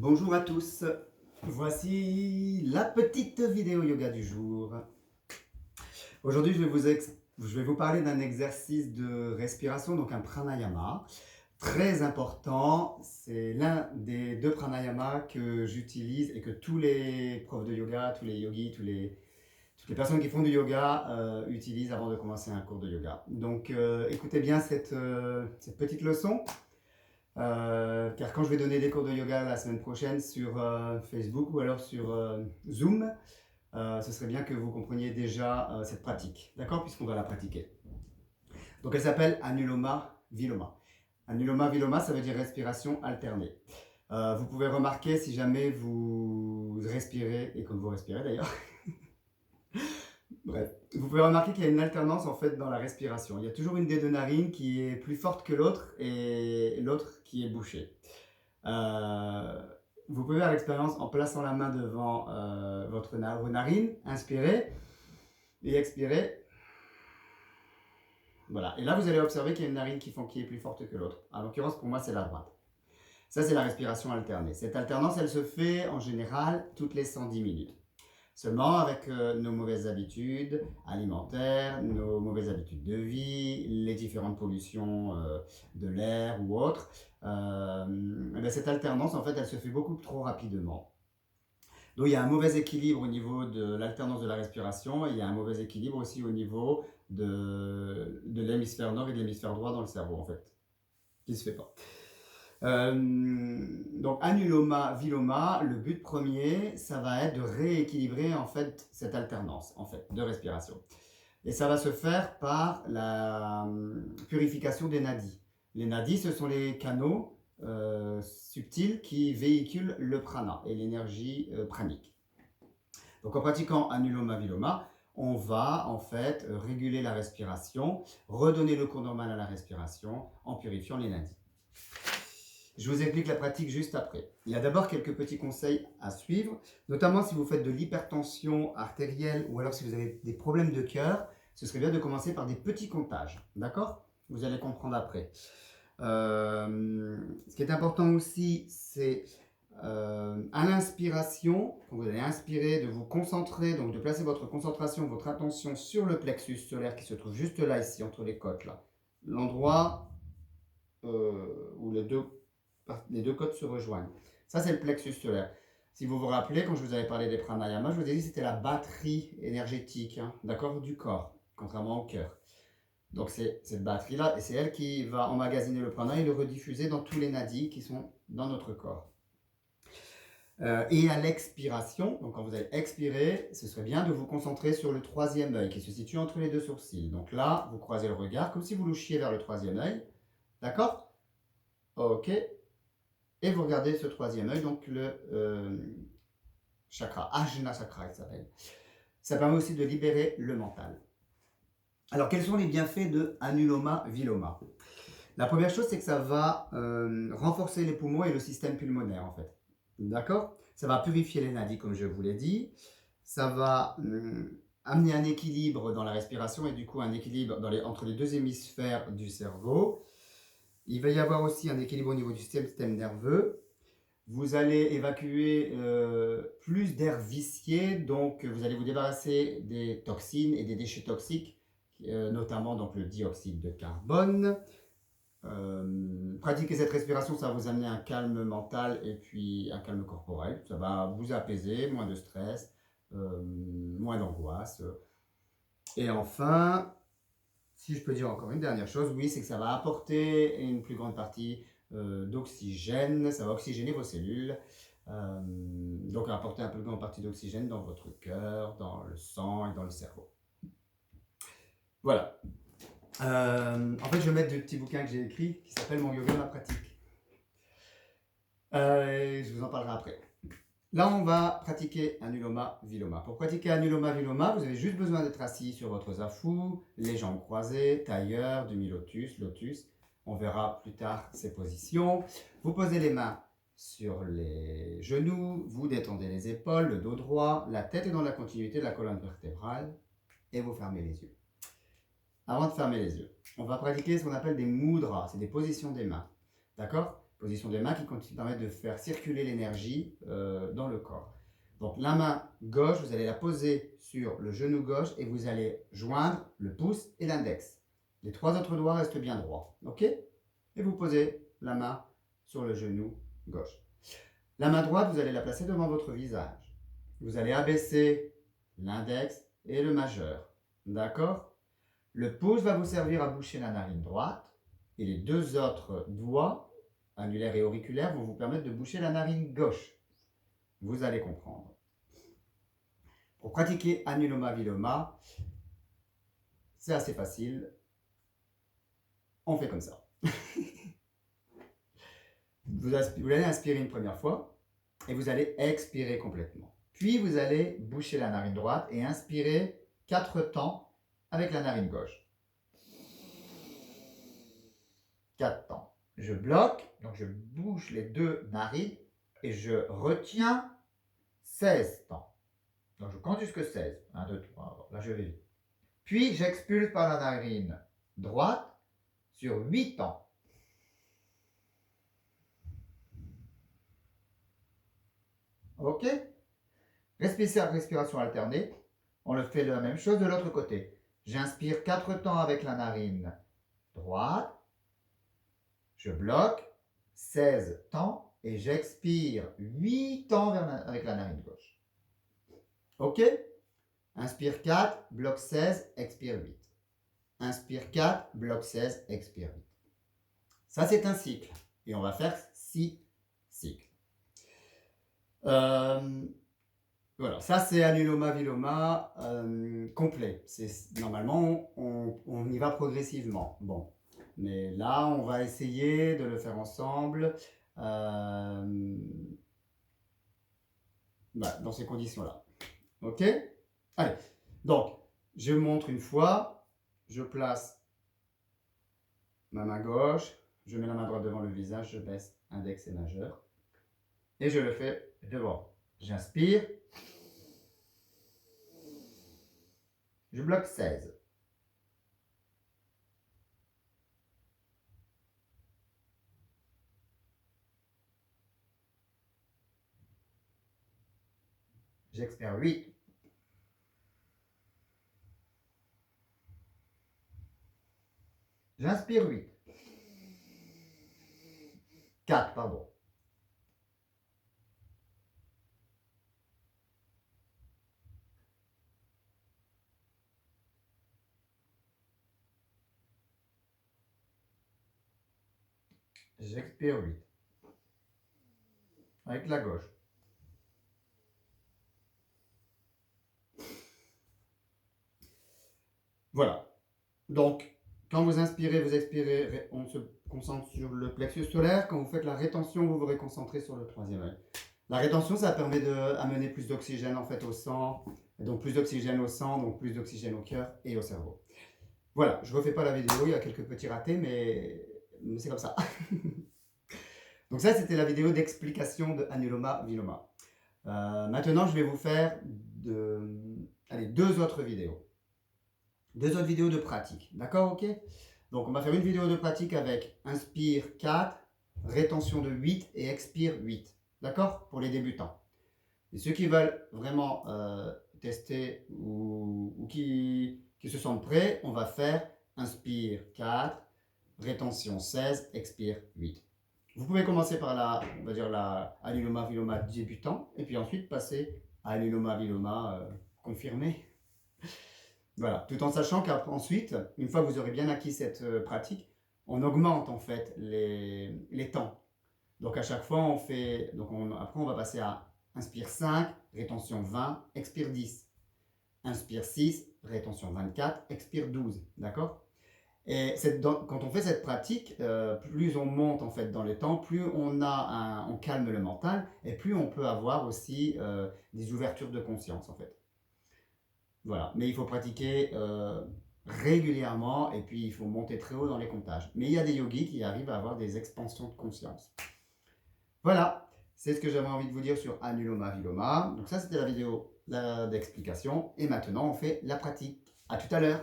Bonjour à tous, voici la petite vidéo yoga du jour. Aujourd'hui, je vais vous parler d'un exercice de respiration, donc un pranayama, très important. C'est l'un des deux pranayamas que j'utilise et que tous les profs de yoga, tous les yogis, toutes les personnes qui font du yoga utilisent avant de commencer un cours de yoga. Donc écoutez bien cette petite leçon. Car quand je vais donner des cours de yoga la semaine prochaine sur Facebook ou alors sur Zoom, ce serait bien que vous compreniez déjà cette pratique, d'accord, puisqu'on va la pratiquer. Donc elle s'appelle Anuloma Viloma. Anuloma Viloma, ça veut dire respiration alternée. Vous pouvez remarquer si jamais vous respirez, et comme vous respirez d'ailleurs, bref, vous pouvez remarquer qu'il y a une alternance en fait dans la respiration. Il y a toujours une des deux narines qui est plus forte que l'autre et l'autre qui est bouchée. Vous pouvez faire l'expérience en plaçant la main devant vos narines, inspirez et expirez. Voilà, et là vous allez observer qu'il y a une narine qui est plus forte que l'autre. En l'occurrence, pour moi, c'est la droite. Ça, c'est la respiration alternée. Cette alternance, elle se fait en général toutes les 110 minutes. Seulement, avec nos mauvaises habitudes alimentaires, nos mauvaises habitudes de vie, les différentes pollutions de l'air ou autres, cette alternance, en fait, elle se fait beaucoup trop rapidement. Donc, il y a un mauvais équilibre au niveau de l'alternance de la respiration et il y a un mauvais équilibre aussi au niveau de l'hémisphère nord et de l'hémisphère droit dans le cerveau, en fait, qui ne se fait pas. Donc Anuloma Viloma, le but premier, ça va être de rééquilibrer en fait cette alternance en fait de respiration. Et ça va se faire par la purification des nadis. Les nadis, ce sont les canaux subtils qui véhiculent le prana et l'énergie pranique. Donc en pratiquant Anuloma Viloma, on va en fait réguler la respiration, redonner le cours normal à la respiration en purifiant les nadis. Je vous explique la pratique juste après. Il y a d'abord quelques petits conseils à suivre, notamment si vous faites de l'hypertension artérielle ou alors si vous avez des problèmes de cœur, ce serait bien de commencer par des petits comptages, d'accord? Vous allez comprendre après. Ce qui est important aussi, c'est à l'inspiration, quand vous allez inspirer, de vous concentrer, donc de placer votre concentration, votre attention sur le plexus solaire qui se trouve juste là, ici, entre les côtes, là. L'endroit où les deux côtes se rejoignent. Ça, c'est le plexus solaire. Si vous vous rappelez, quand je vous avais parlé des pranayamas, je vous ai dit que c'était la batterie énergétique, hein, d'accord, du corps, contrairement au cœur. Donc, c'est cette batterie-là, et c'est elle qui va emmagasiner le prana et le rediffuser dans tous les nadis qui sont dans notre corps. Et à l'expiration, donc quand vous allez expirer, ce serait bien de vous concentrer sur le troisième œil qui se situe entre les deux sourcils. Donc là, vous croisez le regard comme si vous louchiez vers le troisième œil. D'accord? Ok. Et vous regardez ce troisième œil, donc le chakra, Ajna Chakra, il s'appelle. Ça permet aussi de libérer le mental. Alors, quels sont les bienfaits de Anuloma Viloma? La première chose, c'est que ça va renforcer les poumons et le système pulmonaire, en fait. D'accord? Ça va purifier les nadis, comme je vous l'ai dit. Ça va amener un équilibre dans la respiration et du coup un équilibre entre les deux hémisphères du cerveau. Il va y avoir aussi un équilibre au niveau du système nerveux. Vous allez évacuer plus d'air vicié, donc vous allez vous débarrasser des toxines et des déchets toxiques, notamment donc le dioxyde de carbone. Pratiquer cette respiration, ça va vous amener un calme mental et puis un calme corporel. Ça va vous apaiser, moins de stress, moins d'angoisse. Et enfin, si je peux dire encore une dernière chose, oui, c'est que ça va apporter une plus grande partie d'oxygène, ça va oxygéner vos cellules, donc apporter un plus grande partie d'oxygène dans votre cœur, dans le sang et dans le cerveau. Voilà. En fait, je vais mettre le petit bouquin que j'ai écrit qui s'appelle Mon yoga, ma pratique. Je vous en parlerai après. Là, on va pratiquer Anuloma Viloma. Pour pratiquer Anuloma Viloma, vous avez juste besoin d'être assis sur votre zafu, les jambes croisées, tailleur, demi-lotus, lotus. On verra plus tard ces positions. Vous posez les mains sur les genoux, vous détendez les épaules, le dos droit, la tête est dans la continuité de la colonne vertébrale et vous fermez les yeux. Avant de fermer les yeux, on va pratiquer ce qu'on appelle des mudras, c'est des positions des mains. D'accord? Position des mains qui permet de faire circuler l'énergie dans le corps. Donc la main gauche, vous allez la poser sur le genou gauche et vous allez joindre le pouce et l'index. Les 3 autres doigts restent bien droits. Ok? Et vous posez la main sur le genou gauche. La main droite, vous allez la placer devant votre visage. Vous allez abaisser l'index et le majeur. D'accord? Le pouce va vous servir à boucher la narine droite et les 2 autres doigts, annulaires et auriculaires, vont vous permettre de boucher la narine gauche. Vous allez comprendre. Pour pratiquer Anuloma Viloma, c'est assez facile. On fait comme ça. Vous allez inspirer une première fois et vous allez expirer complètement. Puis vous allez boucher la narine droite et inspirer 4 temps avec la narine gauche. 4 temps. Je bloque, donc je bouche les 2 narines et je retiens 16 temps. Donc je compte jusque 16. 1, 2, 3. Là je vais vite. Puis j'expulse par la narine droite sur 8 temps. Ok? Respiration alternée. On le fait la même chose de l'autre côté. J'inspire 4 temps avec la narine droite. Je bloque 16 temps et j'expire 8 temps avec la narine gauche. Ok? Inspire 4, bloque 16, expire 8. Inspire 4, bloque 16, expire 8. Ça, c'est un cycle. Et on va faire 6 cycles. Voilà, ça c'est Anuloma Viloma complet. Normalement, on y va progressivement. Bon, mais là, on va essayer de le faire ensemble voilà, dans ces conditions-là. Ok? Allez, donc, je montre une fois, je place ma main gauche, je mets la main droite devant le visage, je baisse index et majeur, et je le fais devant. J'inspire, je bloque 16. J'expire 8. J'inspire 8. 4, pardon. J'expire 8. Avec la gauche. Voilà. Donc, quand vous inspirez, vous expirez, on se concentre sur le plexus solaire. Quand vous faites la rétention, vous vous réconcentrez sur le 3e œil. La rétention, ça permet d'amener plus d'oxygène en fait au sang. Et donc plus d'oxygène au sang, donc plus d'oxygène au cœur et au cerveau. Voilà, je ne refais pas la vidéo, il y a quelques petits ratés, mais c'est comme ça. Donc ça, c'était la vidéo d'explication de Anuloma Viloma. Maintenant, je vais vous faire 2 autres vidéos. 2 autres vidéos de pratique. D'accord, ok? Donc, on va faire une vidéo de pratique avec inspire 4, rétention de 8 et expire 8. D'accord? Pour les débutants. Et ceux qui veulent vraiment tester ou qui se sentent prêts, on va faire inspire 4, rétention 16, expire 8. Vous pouvez commencer par on va dire la Anuloma Viloma débutant et puis ensuite passer à Anuloma Viloma confirmé. Voilà, tout en sachant qu'ensuite, une fois que vous aurez bien acquis cette pratique, on augmente en fait les temps. Donc à chaque fois, on fait, après on va passer à inspire 5, rétention 20, expire 10. Inspire 6, rétention 24, expire 12. D'accord? Et quand on fait cette pratique, plus on monte en fait dans les temps, plus on calme le mental et plus on peut avoir aussi des ouvertures de conscience en fait. Voilà, mais il faut pratiquer régulièrement et puis il faut monter très haut dans les comptages. Mais il y a des yogis qui arrivent à avoir des expansions de conscience. Voilà, c'est ce que j'avais envie de vous dire sur Anuloma Viloma. Donc ça, c'était la vidéo d'explication. Et maintenant, on fait la pratique. À tout à l'heure.